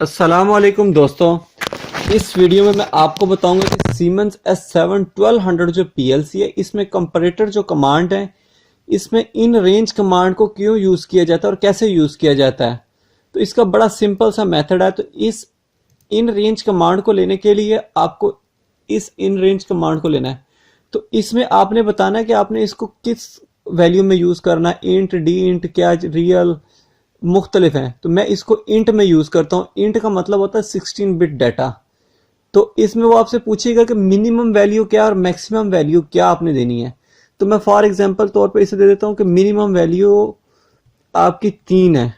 अस्सलामुअलैकुम दोस्तों, इस वीडियो में मैं आपको बताऊंगा कि सीमेंस S7 1200 जो PLC है, इसमें कंपैरेटर जो कमांड है, इसमें इन रेंज कमांड को क्यों यूज़ किया जाता है और कैसे यूज़ किया जाता है। तो इसका बड़ा सिंपल सा मेथड है। तो इस इन रेंज कमांड को लेने के लिए आपको इस इन रेंज कमांड को लेना है। तो इसमें आपने बताना है कि आपने इसको किस वैल्यू में यूज़ करना है, इंट, डी इंट, क्या, रियल, मुख्तलिफ हैं। तो मैं इसको इंट में यूज़ करता हूँ। इंट का मतलब होता है 16 बिट डाटा। तो इसमें वो आपसे पूछेगा कि मिनिमम वैल्यू क्या और मैक्सिमम वैल्यू क्या आपने देनी है। तो मैं फॉर एग्जांपल तौर पे इसे दे देता हूँ कि मिनिमम वैल्यू आपकी 3 है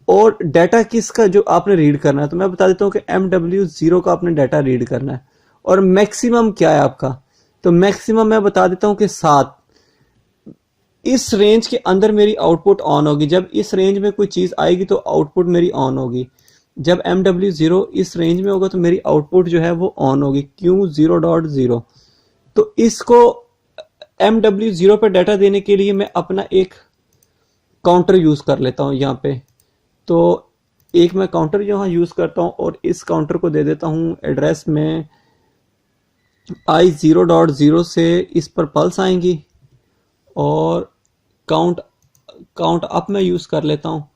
और डाटा किसका जो आपने रीड करना है। तो मैं बता देता हूँ कि MW0 का आपने डाटा रीड करना है। और मैक्सिमम क्या है आपका, तो मैक्सिमम मैं बता देता हूँ कि 7। इस रेंज के अंदर मेरी आउटपुट ऑन होगी। जब इस रेंज में कोई चीज़ आएगी तो आउटपुट मेरी ऑन होगी। जब MW0 इस रेंज में होगा तो मेरी आउटपुट जो है वो ऑन होगी। क्यों 0.0। तो इसको MW0 पे डाटा देने के लिए मैं अपना एक काउंटर यूज़ कर लेता हूँ यहाँ पे। तो एक मैं काउंटर यहाँ यूज़ करता हूँ और इस काउंटर को दे देता हूँ एड्रेस में I0.0 से इस पर पल्स आएंगी और काउंट अप मैं यूज़ कर लेता हूँ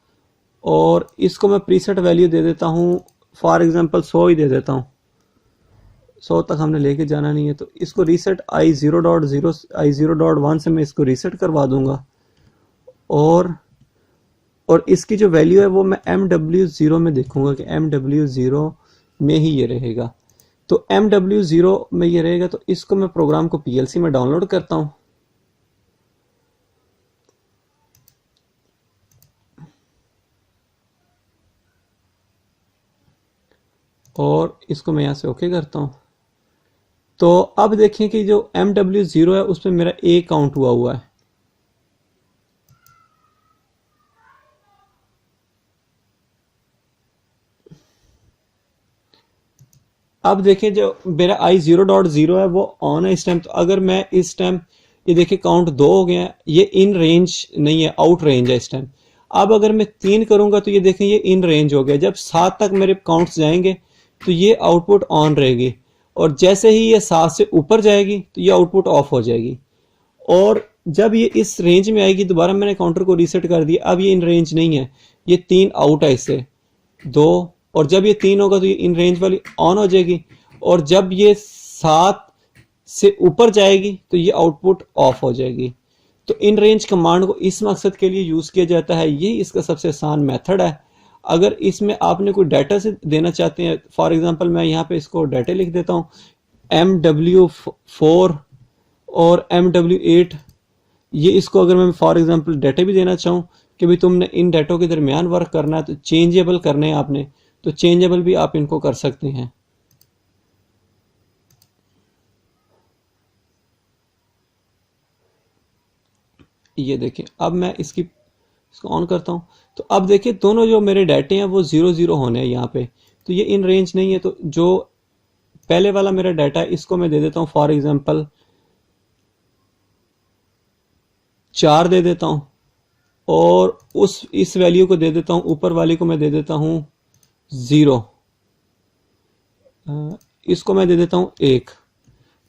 और इसको मैं प्रीसेट वैल्यू दे देता हूँ। फॉर एग्जांपल 100 ही दे देता हूँ। 100 तक हमने लेके जाना नहीं है। तो इसको रीसेट I0.1 से मैं इसको रीसेट करवा दूंगा और इसकी जो वैल्यू है वो मैं MW0 में देखूंगा कि MW0 में ही ये रहेगा। तो MW0 में ये रहेगा। तो इसको मैं प्रोग्राम को PLC में डाउनलोड करता हूँ और इसको मैं यहाँ से ओके करता हूँ। तो अब देखें कि जो MW0 है उसमें मेरा A काउंट हुआ है। अब देखें जो मेरा I0.0 है वो ऑन है इस टाइम। तो अगर मैं इस टाइम ये देखिए काउंट 2 हो गया है, ये इन रेंज नहीं है, आउट रेंज है इस टाइम। अब अगर मैं 3 करूंगा तो ये देखें ये इन रेंज हो गया। जब 7 तक मेरे काउंट्स जाएंगे तो ये आउटपुट ऑन रहेगी और जैसे ही ये 7 से ऊपर जाएगी तो ये आउटपुट ऑफ हो जाएगी। और जब ये इस रेंज में आएगी, दोबारा मैंने काउंटर को रीसेट कर दिया, अब ये इन रेंज नहीं है, ये 3 आउट है इससे 2। और जब ये 3 होगा तो ये इन रेंज वाली ऑन हो जाएगी और जब ये 7 से ऊपर जाएगी तो ये आउटपुट ऑफ हो जाएगी। तो इन रेंज कमांड को इस मकसद के लिए यूज़ किया जाता है। ये इसका सबसे आसान मेथड है। अगर इसमें आपने कोई डाटा से देना चाहते हैं, फॉर एग्जांपल मैं यहाँ पे इसको डाटा लिख देता हूँ MW4 और MW8। ये इसको अगर मैं फॉर एग्जांपल डाटा भी देना चाहूँ कि भाई तुमने इन डाटों के दरमियान वर्क करना है, तो चेंजेबल करने हैं आपने, तो चेंजेबल भी आप इनको कर सकते हैं। ये देखिए अब मैं इसको ऑन करता हूँ। तो अब देखिए दोनों जो मेरे डाटे हैं वो 0 होने हैं यहाँ पे। तो ये इन रेंज नहीं है। तो जो पहले वाला मेरा डाटा है इसको मैं दे देता हूँ फॉर एग्जांपल 4 दे देता हूँ और इस वैल्यू को दे देता हूँ, ऊपर वाली को मैं दे देता हूँ 0। इसको मैं दे देता हूँ 1।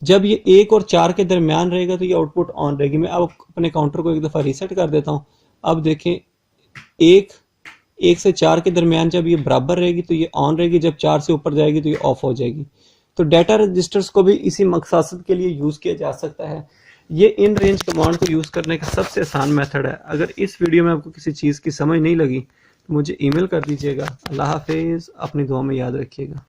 जब ये 1 और 4 के दरमियान रहेगा तो ये आउटपुट ऑन रहेगी। मैं अब अपने काउंटर को एक दफ़ा रीसेट कर देता हूँ। अब देखें 1 से 4 के दरमियान जब ये बराबर रहेगी तो ये ऑन रहेगी, जब 4 से ऊपर जाएगी तो ये ऑफ हो जाएगी। तो डाटा रजिस्टर्स को भी इसी मकसद के लिए यूज़ किया जा सकता है। ये इन रेंज कमांड को यूज़ करने का सबसे आसान मेथड है। अगर इस वीडियो में आपको किसी चीज़ की समझ नहीं लगी तो मुझे ईमेल कर दीजिएगा। अल्लाह हाफिज़, अपनी दुआ में याद रखिएगा।